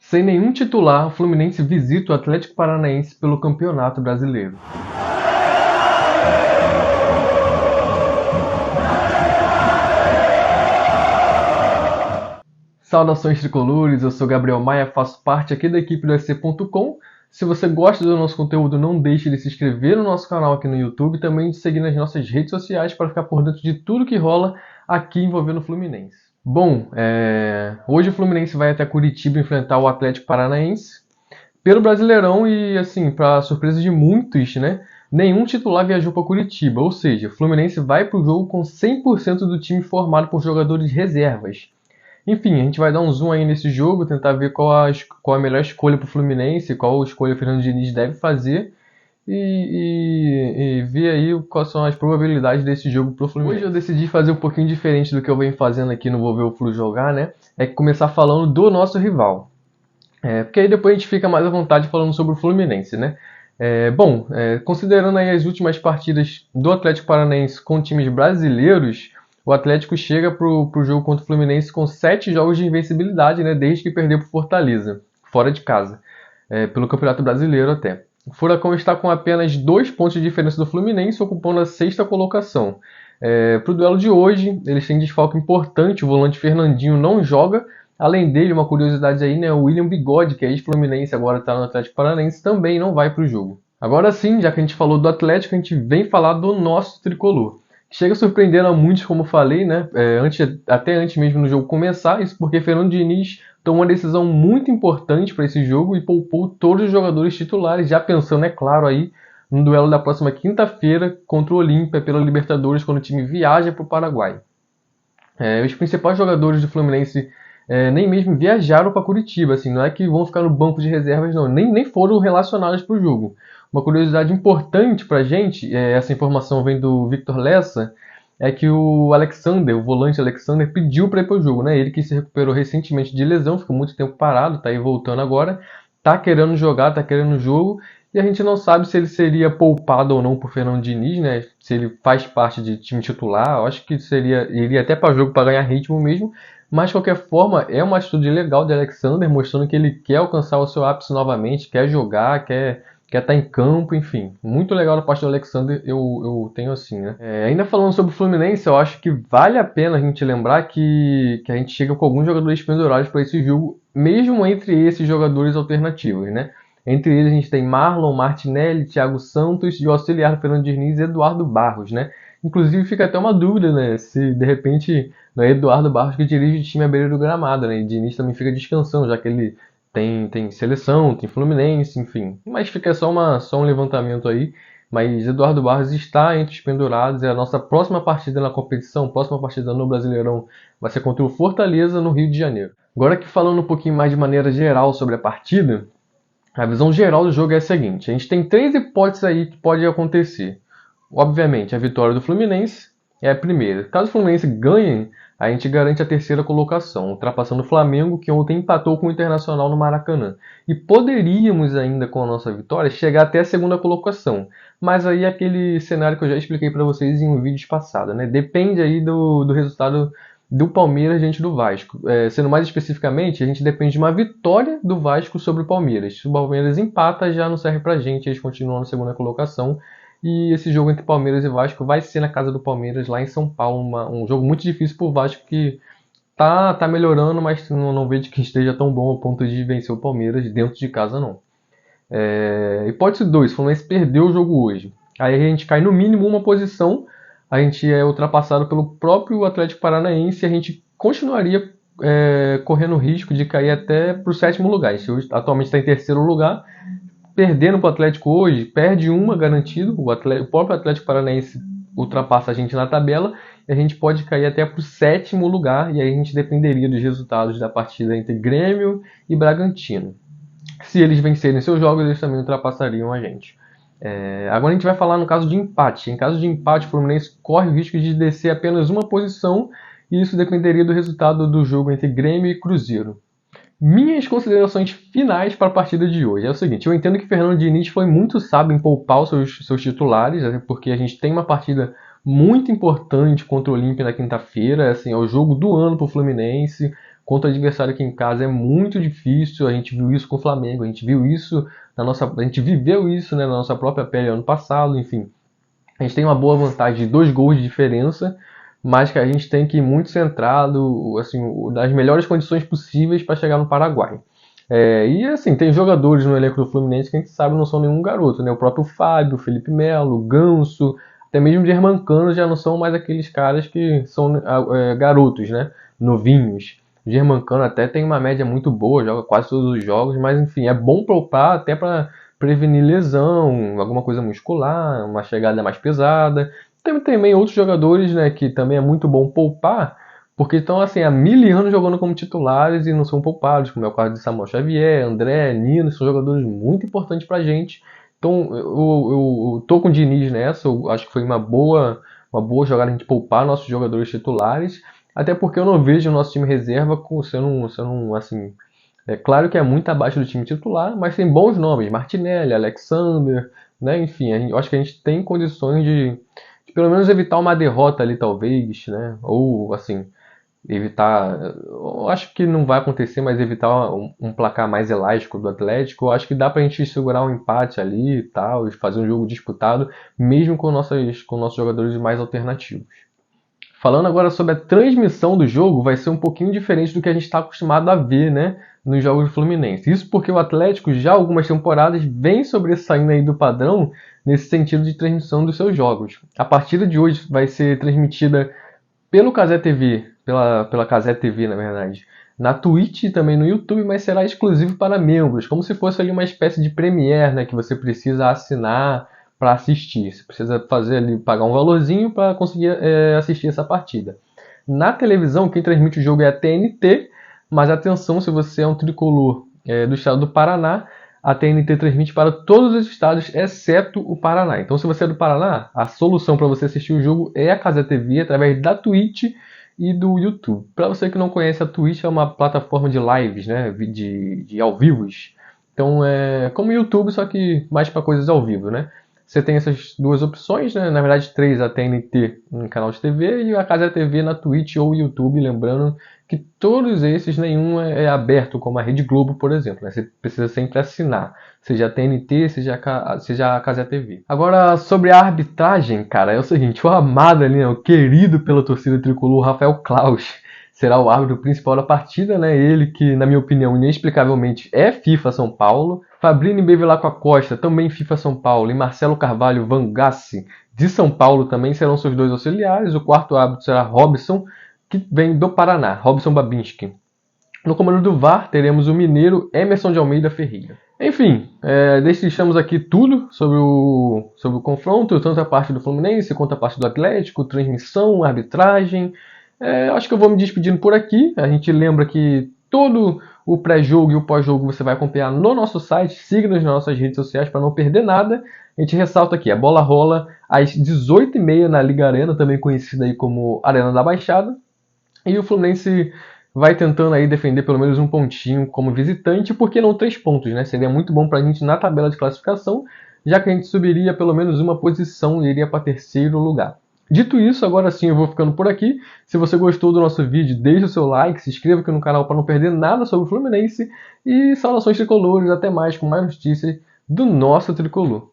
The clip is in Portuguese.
Sem nenhum titular, o Fluminense visita o Atlético Paranaense pelo Campeonato Brasileiro. Saudações tricolores, eu sou Gabriel Maia, faço parte aqui da equipe do EC.com. Se você gosta do nosso conteúdo, não deixe de se inscrever no nosso canal aqui no YouTube e também de seguir nas nossas redes sociais para ficar por dentro de tudo que rola aqui envolvendo o Fluminense. Bom, hoje o Fluminense vai até Curitiba enfrentar o Atlético Paranaense pelo Brasileirão e, assim, para surpresa de muitos, né? Nenhum titular viajou para Curitiba, ou seja, o Fluminense vai para o jogo com 100% do time formado por jogadores reservas. Enfim, a gente vai dar um zoom aí nesse jogo, tentar ver qual a melhor escolha para o Fluminense, qual escolha o Fernando Diniz deve fazer e ver aí quais são as probabilidades desse jogo para o Fluminense. Hoje eu decidi fazer um pouquinho diferente do que eu venho fazendo aqui no Vou Ver o Flu jogar, né? É começar falando do nosso rival. Porque aí depois a gente fica mais à vontade falando sobre o Fluminense, né? Considerando aí as últimas partidas do Atlético Paranaense com times brasileiros, o Atlético chega pro jogo contra o Fluminense com 7 jogos de invencibilidade, né? Desde que perdeu pro Fortaleza, fora de casa, pelo Campeonato Brasileiro até. O Furacão está com apenas 2 pontos de diferença do Fluminense, ocupando a 6ª colocação. Para o duelo de hoje, eles têm desfalque importante, o volante Fernandinho não joga. Além dele, uma curiosidade aí, né? O William Bigode, que é ex-Fluminense, agora está no Atlético Paranaense, também não vai para o jogo. Agora sim, já que a gente falou do Atlético, a gente vem falar do nosso tricolor. Chega surpreendendo a muitos, como falei, né? Até antes mesmo do jogo começar, isso porque Fernando Diniz tomou uma decisão muito importante para esse jogo e poupou todos os jogadores titulares, já pensando, é claro, aí no duelo da próxima quinta-feira contra o Olímpia pela Libertadores, quando o time viaja para o Paraguai. Os principais jogadores do Fluminense nem mesmo viajaram para Curitiba, assim, não é que vão ficar no banco de reservas, não, nem foram relacionados para o jogo. Uma curiosidade importante para a gente, essa informação vem do Victor Lessa, é que o volante Alexander, pediu para ir para o jogo, né? Ele que se recuperou recentemente de lesão, ficou muito tempo parado, está aí voltando agora, está querendo jogar, está querendo o jogo, e a gente não sabe se ele seria poupado ou não por Fernando Diniz, né? Se ele faz parte de time titular, eu acho que iria até para o jogo para ganhar ritmo mesmo, mas de qualquer forma é uma atitude legal de Alexander, mostrando que ele quer alcançar o seu ápice novamente, quer jogar, quer estar em campo, enfim. Muito legal da parte do Alexander, eu tenho assim, né? Ainda falando sobre o Fluminense, eu acho que vale a pena a gente lembrar que a gente chega com alguns jogadores pendurados para esse jogo, mesmo entre esses jogadores alternativos, né? Entre eles a gente tem Marlon, Martinelli, Thiago Santos e o auxiliar do Fernando Diniz, Eduardo Barros, né? Inclusive fica até uma dúvida, né? Se de repente não é Eduardo Barros que dirige o time à beira do gramado, né? E Diniz também fica descansando, já que ele tem seleção, tem Fluminense, enfim. Mas fica só um levantamento aí. Mas Eduardo Barros está entre os pendurados. É a nossa próxima partida na competição, próxima partida no Brasileirão, vai ser contra o Fortaleza, no Rio de Janeiro. Agora que falando um pouquinho mais de maneira geral sobre a partida, a visão geral do jogo é a seguinte: a gente tem 3 hipóteses aí que pode acontecer. Obviamente, a vitória do Fluminense é a primeira. Caso o Fluminense ganhe, a gente garante a 3ª colocação, ultrapassando o Flamengo, que ontem empatou com o Internacional no Maracanã. E poderíamos ainda, com a nossa vitória, chegar até a 2ª colocação. Mas aí é aquele cenário que eu já expliquei para vocês em um vídeo passado, né? Depende aí do resultado do Palmeiras diante do Vasco. Sendo mais especificamente, a gente depende de uma vitória do Vasco sobre o Palmeiras. Se o Palmeiras empata, já não serve pra gente, eles continuam na 2ª colocação. E esse jogo entre Palmeiras e Vasco vai ser na casa do Palmeiras, lá em São Paulo. Um jogo muito difícil pro Vasco, que tá melhorando, mas não vejo que esteja tão bom ao ponto de vencer o Palmeiras dentro de casa, não. Hipótese 2, o Fluminense perdeu o jogo hoje. Aí a gente cai no mínimo uma posição, a gente é ultrapassado pelo próprio Atlético Paranaense e a gente continuaria correndo o risco de cair até pro 7º lugar. A gente atualmente está em 3º lugar. Perdendo para o Atlético hoje, perde uma garantido, o próprio Atlético Paranaense ultrapassa a gente na tabela e a gente pode cair até para o 7º lugar, e aí a gente dependeria dos resultados da partida entre Grêmio e Bragantino. Se eles vencerem seus jogos, eles também ultrapassariam a gente. Agora a gente vai falar no caso de empate. Em caso de empate, o Fluminense corre o risco de descer apenas uma posição, e isso dependeria do resultado do jogo entre Grêmio e Cruzeiro. Minhas considerações finais para a partida de hoje é o seguinte: eu entendo que Fernando Diniz foi muito sábio em poupar os seus titulares, até porque a gente tem uma partida muito importante contra o Olímpia na quinta-feira, assim, é o jogo do ano para o Fluminense, contra o adversário aqui em casa é muito difícil. A gente viu isso com o Flamengo, a gente viu isso a gente viveu isso, né, na nossa própria pele ano passado, enfim. A gente tem uma boa vantagem de 2 gols de diferença, mas que a gente tem que ir muito centrado, assim, das melhores condições possíveis para chegar no Paraguai. E assim, tem jogadores no elenco do Fluminense que a gente sabe não são nenhum garoto, né? O próprio Fábio, o Felipe Melo, o Ganso, até mesmo o Germancano já não são mais aqueles caras que são garotos, né? Novinhos. O Germancano até tem uma média muito boa, joga quase todos os jogos, mas enfim, é bom poupar até para prevenir lesão, alguma coisa muscular, uma chegada mais pesada. Tem também outros jogadores, né, que também é muito bom poupar, porque estão assim, há 1000 anos jogando como titulares e não são poupados, como é o caso de Samuel Xavier, André, Nino, são jogadores muito importantes pra gente. Então eu tô com o Diniz nessa, eu acho que foi uma boa jogada a gente poupar nossos jogadores titulares, até porque eu não vejo o nosso time reserva sendo assim. É claro que é muito abaixo do time titular, mas tem bons nomes, Martinelli, Alexander, né? Enfim, eu acho que a gente tem condições de pelo menos evitar uma derrota ali, talvez, né? Ou assim, evitar. Eu acho que não vai acontecer, mas evitar um placar mais elástico do Atlético. Eu acho que dá pra gente segurar um empate ali e tal, e fazer um jogo disputado, mesmo com nossos jogadores mais alternativos. Falando agora sobre a transmissão do jogo, vai ser um pouquinho diferente do que a gente está acostumado a ver, né, nos jogos do Fluminense. Isso porque o Atlético já há algumas temporadas vem sobressaindo aí do padrão nesse sentido de transmissão dos seus jogos. A partida de hoje vai ser transmitida pelo Cazé TV, pela Cazé TV, na verdade, na Twitch e também no YouTube, mas será exclusivo para membros, como se fosse ali uma espécie de Premiere, né, que você precisa assinar para assistir. Você precisa fazer ali, pagar um valorzinho para conseguir assistir essa partida. Na televisão, quem transmite o jogo é a TNT, mas atenção, se você é um tricolor do estado do Paraná, a TNT transmite para todos os estados, exceto o Paraná. Então, se você é do Paraná, a solução para você assistir o jogo é a Cazé TV, através da Twitch e do YouTube. Para você que não conhece, a Twitch é uma plataforma de lives, né, de ao vivos. Então, é como o YouTube, só que mais para coisas ao vivo, né? Você tem essas duas opções, né? Na verdade, 3, a TNT no canal de TV e a Cazé TV na Twitch ou YouTube. Lembrando que todos esses, nenhum é aberto, como a Rede Globo, por exemplo, né? Você precisa sempre assinar, seja a TNT, seja a Cazé TV. Agora, sobre a arbitragem, cara, é o seguinte: o amado ali, né, o querido pela torcida tricolor, Rafael Claus, será o árbitro principal da partida, né? Ele que, na minha opinião, inexplicavelmente é FIFA São Paulo. Fabrini Bevilacqua Costa, também FIFA São Paulo, e Marcelo Carvalho Vangassi, de São Paulo, também serão seus 2 auxiliares. O quarto árbitro será Robson, que vem do Paraná, Robson Babinski. No comando do VAR, teremos o mineiro Emerson de Almeida Ferreira. Enfim, deixamos aqui tudo sobre o confronto, tanto a parte do Fluminense quanto a parte do Atlético, transmissão, arbitragem. Acho que eu vou me despedindo por aqui. A gente lembra que todo o pré-jogo e o pós-jogo você vai acompanhar no nosso site. Siga-nos nas nossas redes sociais para não perder nada. A gente ressalta aqui, a bola rola às 18h30 na Liga Arena, também conhecida aí como Arena da Baixada. E o Fluminense vai tentando aí defender pelo menos um pontinho como visitante, porque não 3 pontos, né? Seria muito bom para a gente na tabela de classificação, já que a gente subiria pelo menos uma posição e iria para 3º lugar. Dito isso, agora sim eu vou ficando por aqui. Se você gostou do nosso vídeo, deixe o seu like, se inscreva aqui no canal para não perder nada sobre o Fluminense. E saudações tricolores, até mais com mais notícias do nosso tricolor.